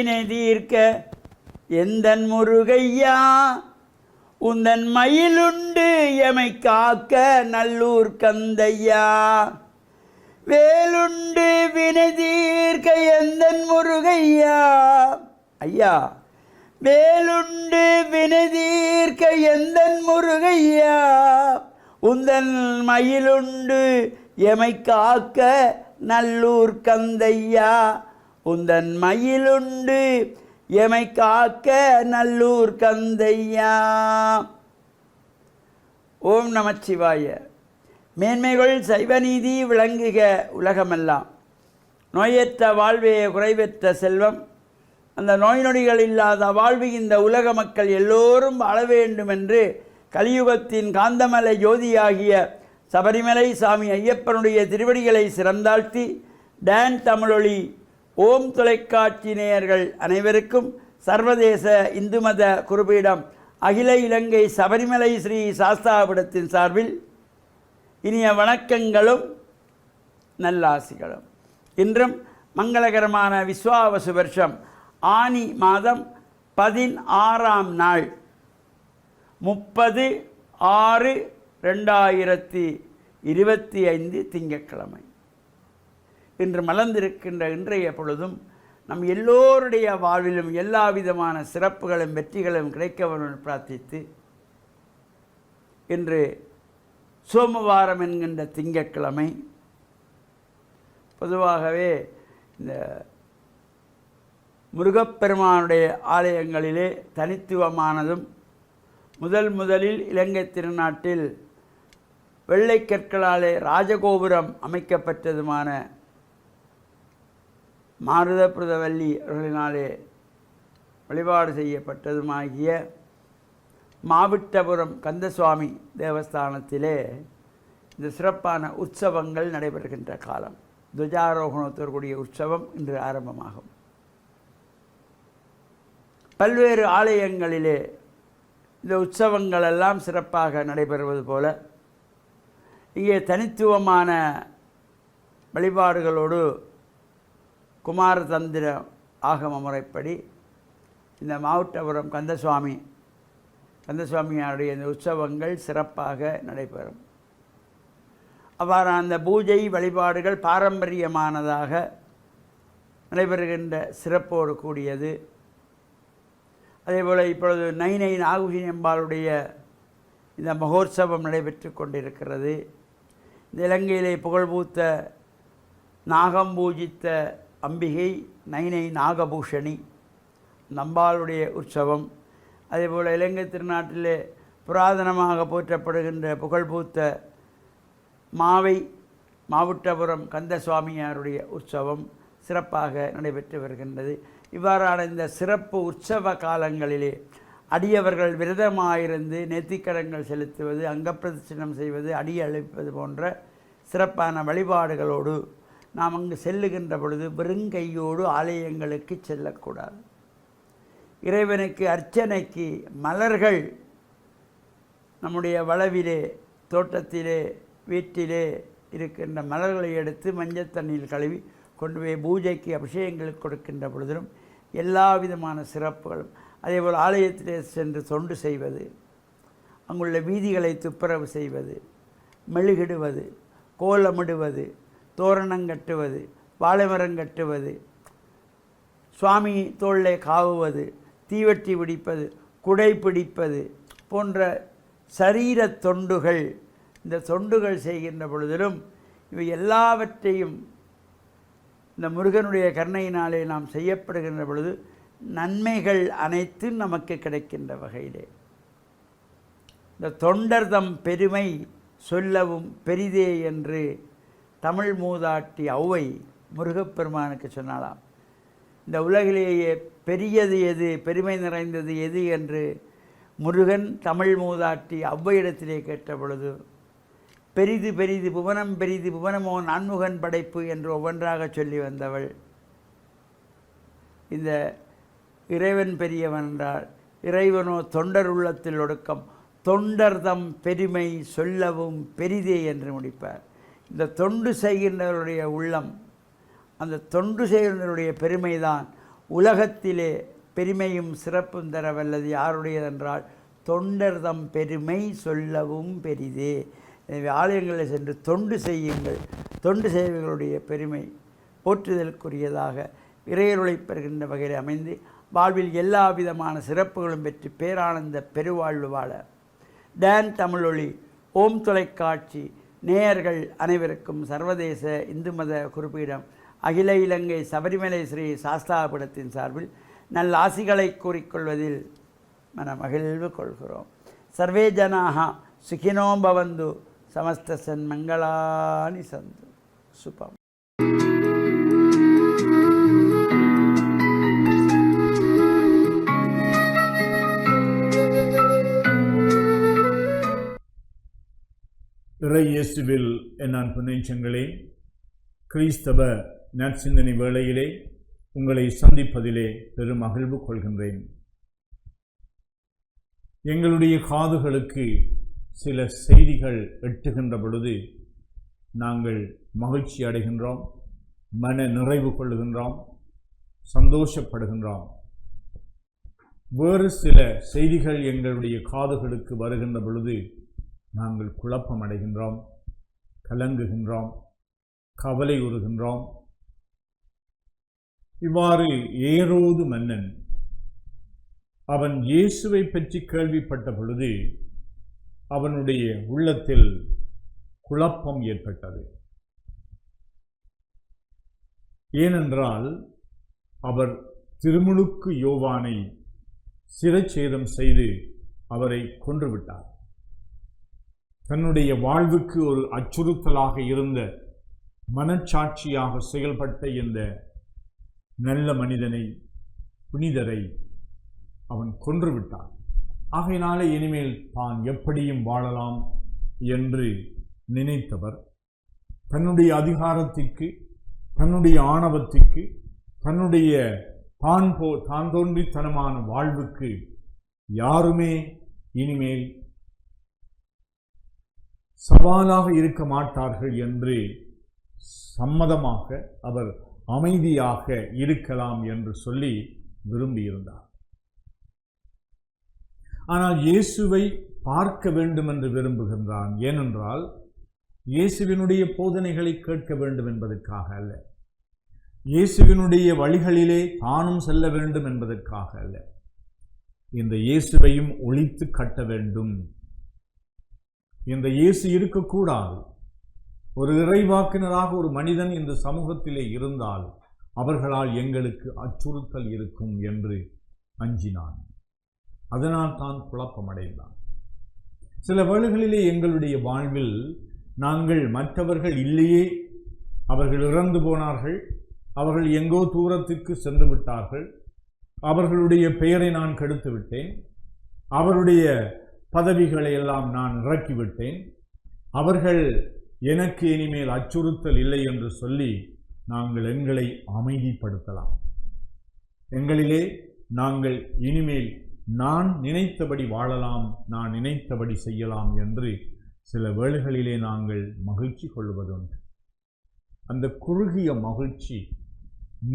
வினை தீர்க்க எந்தன் முருகையா உந்தன் மயிலுண்டு எமை காக்க நல்லூர் கந்தையா வேலுண்டு வினை தீர்க்க எந்தன் முருகையா ஐயா வேலுண்டு வினை தீர்க்க எந்தன் முருகையா உந்தன் மயிலுண்டு எமை காக்க நல்லூர் கந்தையா உந்தன் மயிலுண்டு எமை காக்க நல்லூர் கந்தையா. ஓம் நமச்சிவாய. மேன்மைகள் சைவநீதி விளங்குக உலகமெல்லாம். நோயற்ற வாழ்வே குறைவற்ற செல்வம். அந்த நோய் நொடிகள் இல்லாத வாழ்வு இந்த உலக மக்கள் எல்லோரும் வாழ வேண்டும் என்று கலியுகத்தின் காந்தமலை ஜோதியாகிய சபரிமலை சாமி ஐயப்பனுடைய திருவடிகளை சிறந்தாழ்த்தி டான் தமிழொலி ஓம் தொலைக்காட்சி நேயர்கள் அனைவருக்கும் சர்வதேச இந்து மத குருபீடம் அகில இலங்கை சபரிமலை ஸ்ரீ சாஸ்தாபீடத்தின் சார்பில் இனிய வணக்கங்களும் நல்லாசிகளும். இன்றும் மங்களகரமான விஸ்வாவசு வருஷம் ஆனி மாதம் 16ஆம் நாள் 30/6/2025 திங்கட்கிழமை. இன்று மலர்ந்திருக்கின்ற இன்றைய பொழுதும் நம் எல்லோருடைய வாழ்விலும் எல்லா விதமான சிறப்புகளும் வெற்றிகளும் கிடைக்கவென பிரார்த்தித்து இன்று சோமவாரம் என்கின்ற திங்கட்கிழமை. பொதுவாகவே இந்த முருகப்பெருமானுடைய ஆலயங்களிலே தனித்துவமானதும் முதலில் இலங்கை திருநாட்டில் வெள்ளை கற்களாலே ராஜகோபுரம் அமைக்கப்பட்டதுமான மாருதபுரதவல்லி அவர்களினாலே வழிபாடு செய்யப்பட்டதுமாகிய மாவிட்டபுரம் கந்தசுவாமி தேவஸ்தானத்திலே இந்த சிறப்பான உற்சவங்கள் நடைபெறுகின்ற காலம். துவஜாரோகணத்தோடு கூடிய உற்சவம் இன்று ஆரம்பமாகும். பல்வேறு ஆலயங்களிலே இந்த உற்சவங்கள் எல்லாம் சிறப்பாக நடைபெறுவது போல இங்கே தனித்துவமான வழிபாடுகளோடு குமாரதந்திர ஆகம முறைப்படி இந்த மாவட்டபுரம் கந்தசுவாமியாருடைய இந்த உற்சவங்கள் சிறப்பாக நடைபெறும். அவ்வாறு அந்த பூஜை வழிபாடுகள் பாரம்பரியமானதாக நடைபெறுகின்ற சிறப்போடு கூடியது. அதேபோல் இப்பொழுது நைனை நாகூஷினி அம்பாளுடைய இந்த மகோற்சவம் நடைபெற்று கொண்டிருக்கிறது. இந்த இலங்கையிலே புகழ்பூத்த நாகம் பூஜித்த அம்பிகை நைனை நாகபூஷணி நம்பாளுடைய உற்சவம். அதேபோல் இலங்கை திருநாட்டிலே புராதனமாக போற்றப்படுகின்ற புகழ்பூத்த மாவட்டபுரம் கந்தசுவாமியாருடைய உற்சவம் சிறப்பாக நடைபெற்று வருகின்றது. இவ்வாறான இந்த சிறப்பு உற்சவ காலங்களிலே அடியவர்கள் விரதமாயிருந்து நேர்த்திக்கடன்கள் செலுத்துவது, அங்கப்பிரதட்சணம் செய்வது, அடி அழைப்பது போன்ற சிறப்பான வழிபாடுகளோடு நாம் அங்கு செல்லுகின்ற பொழுது வெறுங்கையோடு ஆலயங்களுக்கு செல்லக்கூடாது. இறைவனுக்கு அர்ச்சனைக்கு மலர்கள் நம்முடைய வளவிலே, தோட்டத்திலே, வீட்டிலே இருக்கின்ற மலர்களை எடுத்து மஞ்சள் தண்ணீர் கழுவி கொண்டு போய் பூஜைக்கு அபிஷேகங்களுக்கு கொடுக்கின்ற பொழுதிலும் எல்லா விதமான சிறப்புகளும். அதேபோல் ஆலயத்திலே சென்று தொண்டு செய்வது, அங்குள்ள வீதிகளை துப்புரவு செய்வது, மெழுகிடுவது, கோலமிடுவது, தோரணங்கட்டுவது, வாழைமரம் கட்டுவது, சுவாமி தோளிலே காவுவது, தீவட்டி பிடிப்பது, குடை பிடிப்பது போன்ற சரீர தொண்டுகள். இந்த தொண்டுகள் செய்கின்ற பொழுதிலும் இவை எல்லாவற்றையும் இந்த முருகனுடைய கருணையினாலே நாம் செய்யப்படுகின்ற பொழுது நன்மைகள் அனைத்தும் நமக்கு கிடைக்கின்ற வகையிலே இந்த தொண்டர்தம் பெருமை சொல்லவும் பெரிதே என்று தமிழ் மூதாட்டி ஔவை முருகப்பெருமானுக்கு சொன்னாலாம். இந்த உலகிலேயே பெரியது எது, பெருமை நிறைந்தது எது என்று முருகன் தமிழ் மூதாட்டி ஔவையிடத்திலே கேட்ட பொழுது பெரிது பெரிது புவனம் பெரிது புவனமோ நான்முகன் படைப்பு என்று ஒவ்வொன்றாக சொல்லி வந்தவள். இந்த இறைவன் பெரியவன் என்றால் இறைவனோ தொண்டர் உள்ளத்தில் ஒடுக்கம், தொண்டர்தம் பெருமை சொல்லவும் பெரிதே என்று முடிப்பார். இந்த தொண்டு செய்கின்றவருடைய உள்ளம், அந்த தொண்டு செய்கின்றவருடைய பெருமைதான் உலகத்திலே பெருமையும் சிறப்பும் தர வல்லது யாருடையதென்றால் தொண்டர்தம் பெருமை சொல்லவும் பெரிதே. எனவே ஆலயங்களில் சென்று தொண்டு செய்யுங்கள். தொண்டு செய்வர்களுடைய பெருமை போற்றுதலுக்குரியதாக இறையருளை பெறுகின்ற வகையில் அமைந்து வாழ்வில் எல்லா விதமான சிறப்புகளும் பெற்று பேரானந்த பெருவாழ்வு வாழ டான் தமிழொலி ஓம் தொலைக்காட்சி நேயர்கள் அனைவருக்கும் சர்வதேச இந்து மத குறிப்பீடம் அகில இலங்கை சபரிமலை ஸ்ரீ சாஸ்தாபீடத்தின் சார்பில் நல்ல ஆசிகளை கூறிக்கொள்வதில் மகிழ்வு கொள்கிறோம். சர்வே ஜனாக சுகினோ பவந்து சமஸ்த சன்மங்களானி சந்து. சுபம். இறை இயேசுவில் என் அன்பு நெஞ்சங்களே, கிறிஸ்தவ நற்சிந்தனை வேளையிலே உங்களை சந்திப்பதிலே பெரும் மகிழ்வு கொள்கின்றேன். எங்களுடைய காதுகளுக்கு சில செய்திகள் எட்டுகின்ற பொழுது நாங்கள் மகிழ்ச்சி அடைகின்றோம், மன நிறைவு கொள்ளுகின்றோம், சந்தோஷப்படுகின்றோம். வேறு சில செய்திகள் எங்களுடைய காதுகளுக்கு வருகின்ற பொழுது நாங்கள் குழப்பம் அடைகின்றோம், கலங்குகின்றோம், கவலை உறுகின்றோம். இவ்வாறு ஏரோது மன்னன் அவன் இயேசுவை பற்றி கேள்விப்பட்ட பொழுது அவனுடைய உள்ளத்தில் குழப்பம் ஏற்பட்டது. ஏனென்றால் அவர் திருமுழுக்கு யோவானை சிரச்சேதம் செய்து அவரை கொன்றுவிட்டார். தன்னுடைய வாழ்வுக்கு ஒரு அச்சுறுத்தலாக இருந்த, மனச்சாட்சியாக செயல்பட்ட இந்த நல்ல மனிதனை, புனிதரை அவன் கொன்றுவிட்டான். ஆகையினாலே இனிமேல் தான் எப்படியும் வாழலாம் என்று நினைத்தவர் தன்னுடைய அதிகாரத்திற்கு, தன்னுடைய ஆணவத்திற்கு, தன்னுடைய தான் தோன்றித்தனமான வாழ்வுக்கு யாருமே இனிமேல் சவாலாக இருக்க மாட்டார்கள் என்று சம்மதமாக அவர் அமைதியாக இருக்கலாம் என்று சொல்லி விரும்பியிருந்தார். ஆனால் இயேசுவை பார்க்க வேண்டும் என்று விரும்புகின்றான். ஏனென்றால் இயேசுவினுடைய போதனைகளை கேட்க வேண்டும் என்பதற்காக அல்ல, இயேசுவினுடைய வழிகளிலே தானும் செல்ல வேண்டும் என்பதற்காக அல்ல, இந்த இயேசுவையும் ஒழித்து கட்ட வேண்டும். இந்த இயேசு இருக்கக்கூடாது. ஒரு இறைவாக்கினராக ஒரு மனிதன் இந்த சமூகத்திலே இருந்தால் அவர்களால் எங்களுக்கு அச்சுறுத்தல் இருக்கும் என்று அஞ்சினான். அதனால் தான் குழப்பமடைந்தான். சில வேளைகளிலே எங்களுடைய வாழ்வில் நாங்கள் மற்றவர்கள் இல்லையே, அவர்கள் இறந்து போனார்கள், அவர்கள் எங்கோ தூரத்திற்கு சென்று விட்டார்கள், அவர்களுடைய பெயரை நான் கெடுத்து விட்டேன், அவருடைய பதவிகளை எல்லாம் நான் இறக்கிவிட்டேன், அவர்கள் எனக்கு இனிமேல் அச்சுறுத்தல் இல்லை என்று சொல்லி நாங்கள் எங்களை அமைதிப்படுத்தலாம். எங்களிலே நாங்கள் இனிமேல் நான் நினைத்தபடி வாழலாம், நான் நினைத்தபடி செய்யலாம் என்று சில வேளைகளிலே நாங்கள் மகிழ்ச்சி கொள்வதுண்டு. அந்த குறுகிய மகிழ்ச்சி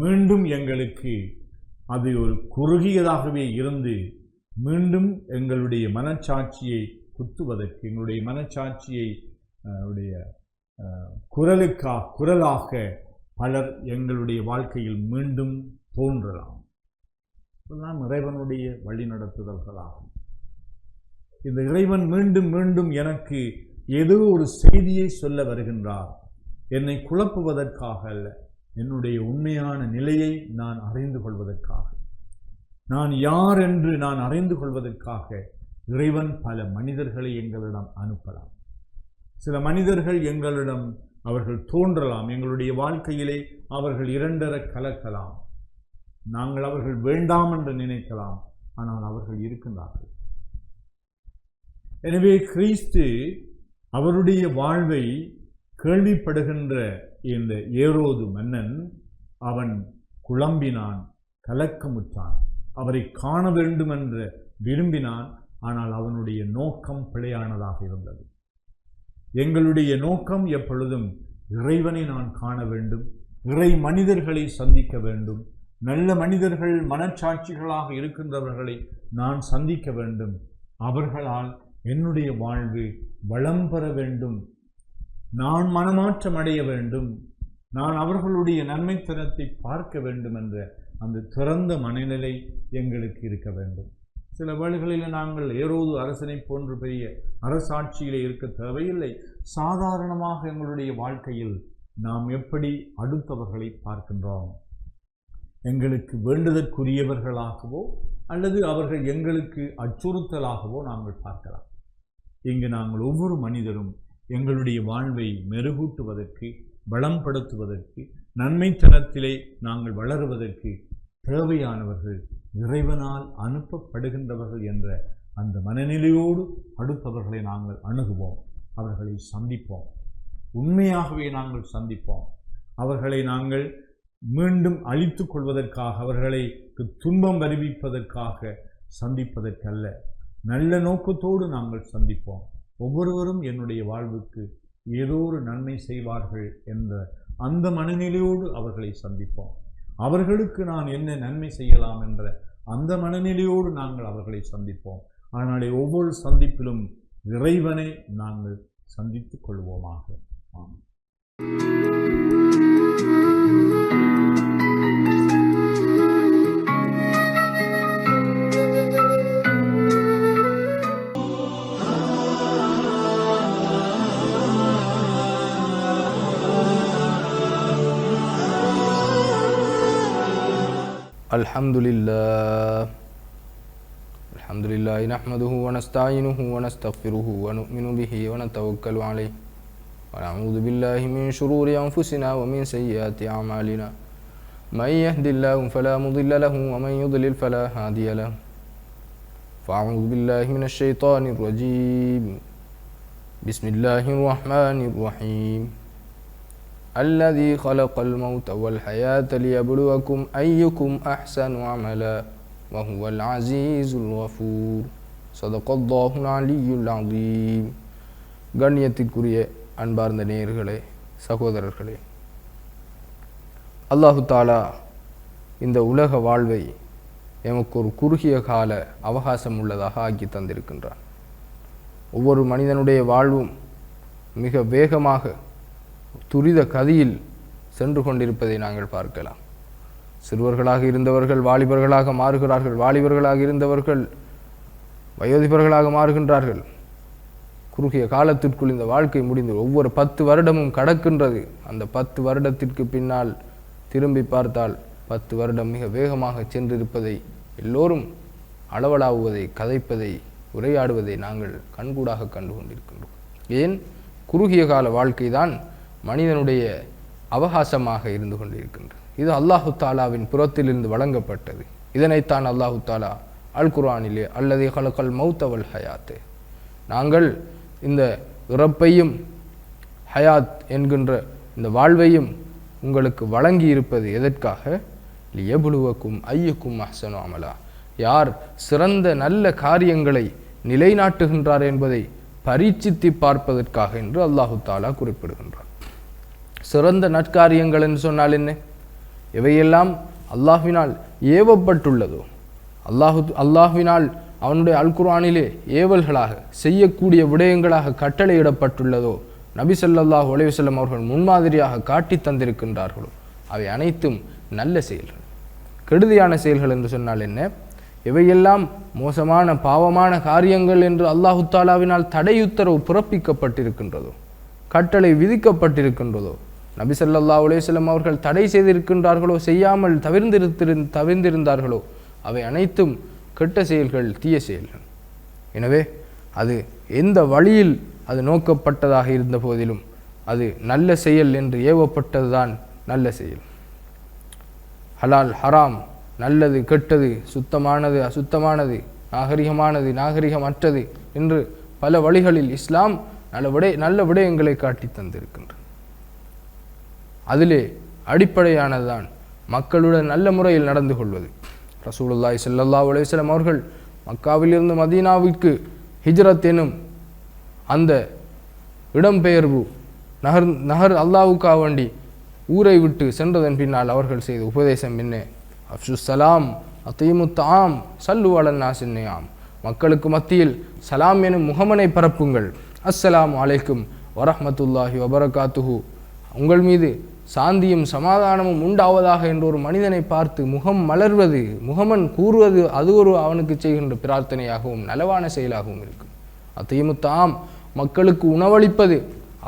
மீண்டும் எங்களுக்கு அது ஒரு குறுகியதாகவே இருந்து மீண்டும் எங்களுடைய மனச்சாட்சியை குத்துவதற்கு, எங்களுடைய மனச்சாட்சியை குரலாக பலர் எங்களுடைய வாழ்க்கையில் மீண்டும் தோன்றலாம். இதெல்லாம் இறைவனுடைய வழிநடத்துதல்களாகும். இந்த இறைவன் மீண்டும் மீண்டும் எனக்கு ஏதோ ஒரு செய்தியை சொல்ல வருகின்றார், என்னை குழப்புவதற்காக அல்ல, என்னுடைய உண்மையான நிலையை நான் அறிந்து கொள்வதற்காக, நான் யார் என்று நான் அறிந்து கொள்வதற்காக இறைவன் பல மனிதர்களை எங்களிடம் அனுப்பலாம். சில மனிதர்கள் எங்களிடம் அவர்கள் தோன்றலாம், எங்களுடைய வாழ்க்கையிலே அவர்கள் இரண்டர கலக்கலாம், நாங்கள் அவர்கள் வேண்டாம் என்று நினைக்கலாம், ஆனால் அவர்கள் இருக்கின்றார்கள். எனவே கிறிஸ்து அவருடைய வாழ்வை கேள்விப்படுகின்ற இந்த ஏரோது மன்னன் அவன் குழம்பினான், கலக்கமுற்றான், அவரை காண வேண்டும் என்று விரும்பினான். ஆனால் அவனுடைய நோக்கம் பிழையானதாக இருந்தது. எங்களுடைய நோக்கம் எப்பொழுதும் இறைவனை நான் காண வேண்டும், இறை மனிதர்களை சந்திக்க வேண்டும், நல்ல மனிதர்கள் மனச்சாட்சிகளாக இருக்கின்றவர்களை நான் சந்திக்க வேண்டும். அவர்களால் என்னுடைய வாழ்வு வளம் பெற வேண்டும். நான் மனமாற்றம் அடைய வேண்டும். நான் அவர்களுடைய நன்மைத்தனத்தை பார்க்க வேண்டும் என்ற அந்த திறந்த மனநிலை எங்களுக்கு இருக்க வேண்டும். சில வேளைகளில் நாங்கள் ஏரோது அரசனை போன்று பெரிய அரசாட்சியிலே இருக்க தேவையில்லை. சாதாரணமாக எங்களுடைய வாழ்க்கையில் நாம் எப்படி அடுத்தவர்களை பார்க்கின்றோம், எங்களுக்கு வேண்டுதற்குரியவர்களாகவோ அல்லது அவர்கள் எங்களுக்கு அச்சுறுத்தலாகவோ நாங்கள் பார்க்கலாம். இங்கு நாங்கள் ஒவ்வொரு மனிதரும் எங்களுடைய வாழ்வை மெருகூட்டுவதற்கு, பலப்படுத்துவதற்கு, நன்மைத்தனத்திலே நாங்கள் வளருவதற்கு தேவையானவர்கள் இறைவனால் அனுப்பப்படுகின்றவர்கள் என்ற அந்த மனநிலையோடு அடுத்தவர்களை நாங்கள் அணுகுவோம். அவர்களை சந்திப்போம். உண்மையாகவே நாங்கள் சந்திப்போம். அவர்களை நாங்கள் மீண்டும் அழித்துக் கொள்வதற்காக, அவர்களை துன்பம் வருவிப்பதற்காக சந்திப்பதற்கல்ல, நல்ல நோக்கத்தோடு நாங்கள் சந்திப்போம். ஒவ்வொருவரும் என்னுடைய வாழ்வுக்கு ஏதோ ஒரு நன்மை செய்வார்கள் என்ற அந்த மனநிலையோடு அவர்களை சந்திப்போம். அவர்களுக்கு நான் என்ன நன்மை செய்யலாம் என்ற அந்த மனநிலையோடு நாங்கள் அவர்களை சந்திப்போம். அதனாலே ஒவ்வொரு சந்திப்பிலும் இறைவனை நாங்கள் சந்தித்துக் கொள்வோமாக. ஆமாம். Alhamdulillah nahmaduhu wa nasta'inuhu wa nastaghfiruhu wa nu'minu bihi wa natawakkalu alayhi wa na'udzu billahi min shururi anfusina wa min sayyiati a'malina man yahdihillahu fala mudilla lahu wa man yudlil fala hadiya lahu fa'udzu billahi minasy syaithanir rajim. Bismillahirrahmanirrahim. الذي خلق الموت والحياة ليبلوكم أيكم أحسن عملا وهو العزيز الغفور صدق الله العلي العظيم. கண்ணியத்திற்குரிய அன்பார்ந்த நேயர்களே, சகோதரர்களே, அல்லாஹு தாலா இந்த உலக வாழ்வை எமக்கு ஒரு குறுகிய கால அவகாசம் உள்ளதாக ஆக்கி தந்திருக்கின்றான். ஒவ்வொரு மனிதனுடைய வாழ்வும் மிக வேகமாக துரித கதியில் சென்று கொண்டிருப்பதை நாங்கள் பார்க்கலாம். சிறுவர்களாக இருந்தவர்கள் வாலிபர்களாக மாறுகிறார்கள், வாலிபர்களாக இருந்தவர்கள் வயோதிபர்களாக மாறுகின்றார்கள். குறுகிய காலத்திற்குள் இந்த வாழ்க்கை முடிந்து ஒவ்வொரு 10 வருடமும் கடக்கின்றது. அந்த 10 வருடத்திற்கு பின்னால் திரும்பி பார்த்தால் 10 வருடம் மிக வேகமாக சென்றிருப்பதை எல்லோரும் அளவலாவுவதை, கதைப்பதை, உரையாடுவதை நாங்கள் கண்கூடாக கண்டு கொண்டிருக்கின்றோம். ஏன்? குறுகிய கால வாழ்க்கை தான் மனிதனுடைய அவகாசமாக இருந்து கொண்டிருக்கின்றது. இது அல்லாஹு தாலாவின் புறத்திலிருந்து வழங்கப்பட்டது. இதனைத்தான் அல்லாஹு தாலா அல் குர்ஆனிலே அல்லதி ஹலகல் மௌத வல் ஹயாத், நாங்கள் இந்த இறப்பையும் ஹயாத் என்கின்ற இந்த வாழ்வையும் உங்களுக்கு வழங்கி இருப்பது எதற்காக? லியபுலுவக்கும் ஐயுக்கும் அஹ்சனு அமலா, யார் சிறந்த நல்ல காரியங்களை நிலைநாட்டுகின்றார் என்பதை பரீட்சித்து பார்ப்பதற்காக என்று அல்லாஹு தாலா குறிப்பிடுகின்றார். சிறந்த நற்காரியங்கள் என்று சொன்னால் என்ன? எவையெல்லாம் அல்லாஹ்வினால் ஏவப்பட்டுள்ளதோ, அல்லாஹ்வினால் அவனுடைய அல் குர்ஆனிலே ஏவல்களாக செய்யக்கூடிய விடயங்களாக கட்டளையிடப்பட்டுள்ளதோ, நபி ஸல்லல்லாஹு அலைஹி வஸல்லம் அவர்கள் முன்மாதிரியாக காட்டி தந்திருக்கின்றார்களோ, அவை அனைத்தும் நல்ல செயல்கள். கெடுதியான செயல்கள் என்று சொன்னால் என்ன? எவையெல்லாம் மோசமான பாவமான காரியங்கள் என்று அல்லாஹு தாலாவினால் தடையுத்தரவு பிறப்பிக்கப்பட்டிருக்கின்றதோ, கட்டளை விதிக்கப்பட்டிருக்கின்றதோ, நபி ஸல்லல்லாஹு அலைஹி வஸல்லம் அவர்கள் தடை செய்திருக்கின்றார்களோ, செய்யாமல் தவிர்ந்திருந்தார்களோ, அவை அனைத்தும் கெட்ட செயல்கள், தீய செயல்கள். எனவே அது எந்த வழியில் அது நோக்கப்பட்டதாக இருந்த போதிலும் அது நல்ல செயல் என்று ஏவப்பட்டதுதான் நல்ல செயல். ஹலால் ஹராம், நல்லது கெட்டது, சுத்தமானது அசுத்தமானது, நாகரிகமானது நாகரிகமற்றது என்று பல வழிகளில் இஸ்லாம் நல்ல விடயங்களை காட்டி தந்திருக்கின்றது. அதிலே அடிப்படையானதுதான் மக்களுடன் நல்ல முறையில் நடந்து கொள்வது. ரசூலுல்லாஹி ஸல்லல்லாஹு அலைஹி வஸல்லம் அவர்கள் மக்காவிலிருந்து மதீனாவிற்கு ஹிஜ்ரத் எனும் அந்த இடம்பெயர்வு நகர் அல்லாஹ்வுக்காக வேண்டி ஊரை விட்டு சென்றதன் பின்னால் அவர்கள் செய்த உபதேசம் என்ன? அஃப்ஷுஸ் சலாம் அத்தீமுத் ஆம் சல்லு அலன் நாசின்னையாம். மக்களுக்கு மத்தியில் சலாம் எனும் முகமனை பரப்புங்கள். அஸ்ஸலாமு அலைக்கும் வரஹ்மத்துல்லாஹி வபரகாத்துஹு, உங்கள் மீது சாந்தியும் சமாதானமும் உண்டாவதாக என்ற ஒரு மனிதனை பார்த்து முகம் மலர்வது, முகமன் கூறுவது, அது ஒரு அவனுக்கு செய்கின்ற பிரார்த்தனையாகவும் நலவான செயலாகவும் இருக்கும். அத்தீமுத்தாம் மக்களுக்கு உணவளிப்பது,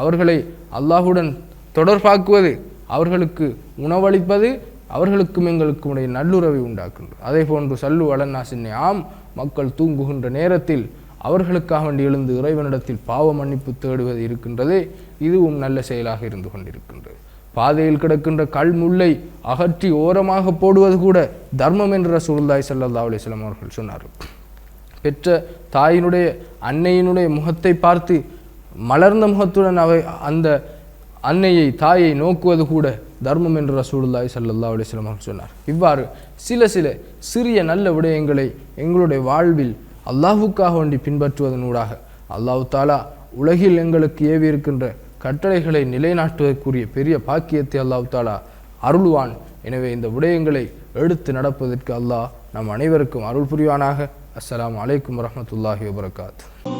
அவர்களை அல்லாஹுடன் தொடர்பாக்குவது, அவர்களுக்கு உணவளிப்பது அவர்களுக்கும் எங்களுக்கும் உடைய நல்லுறவை உண்டாக்குகின்றது. அதே போன்று சல்லு அலன்னாசின் ஆம், மக்கள் தூங்குகின்ற நேரத்தில் அவர்களுக்காக வேண்டி எழுந்து இறைவனிடத்தில் பாவ மன்னிப்பு தேடுவது இருக்கின்றதே, இதுவும் நல்ல செயலாக இருந்து கொண்டிருக்கின்றது. பாதையில் கிடக்கின்ற கல் முல்லை அகற்றி ஓரமாக போடுவது கூட தர்மம் என்று ரசூலுல்லாஹி ஸல்லல்லாஹு அலைஹி வஸல்லம் அவர்கள் சொன்னார்கள். பெற்ற தாயினுடைய அன்னையினுடைய முகத்தை பார்த்து மலர்ந்த முகத்துடன் அந்த அன்னையை தாயை நோக்குவது கூட தர்மம் என்று ரசூலுல்லாஹி ஸல்லல்லாஹு அலைஹி வஸல்லம் அவர்கள் சொன்னார். இவ்வாறு சில சிறிய நல்ல விடயங்களை எங்களுடைய வாழ்வில் அல்லாஹுக்காக வேண்டி பின்பற்றுவதனூடாக அல்லாஹு தாலா உலகில் எங்களுக்கு ஏவி இருக்கின்ற கட்டளைகளை நிலைநாட்டுவதற்குரிய பெரிய பாக்கியத்தை அல்லாஹு தாலா அருள்வான். எனவே இந்த விடயங்களை எடுத்து நடப்பதற்கு அல்லாஹ் நம் அனைவருக்கும் அருள் புரிவானாக. அஸ்ஸலாமு அலைக்கும் வரஹ்மத்துல்லாஹி வபரகாத்துஹு.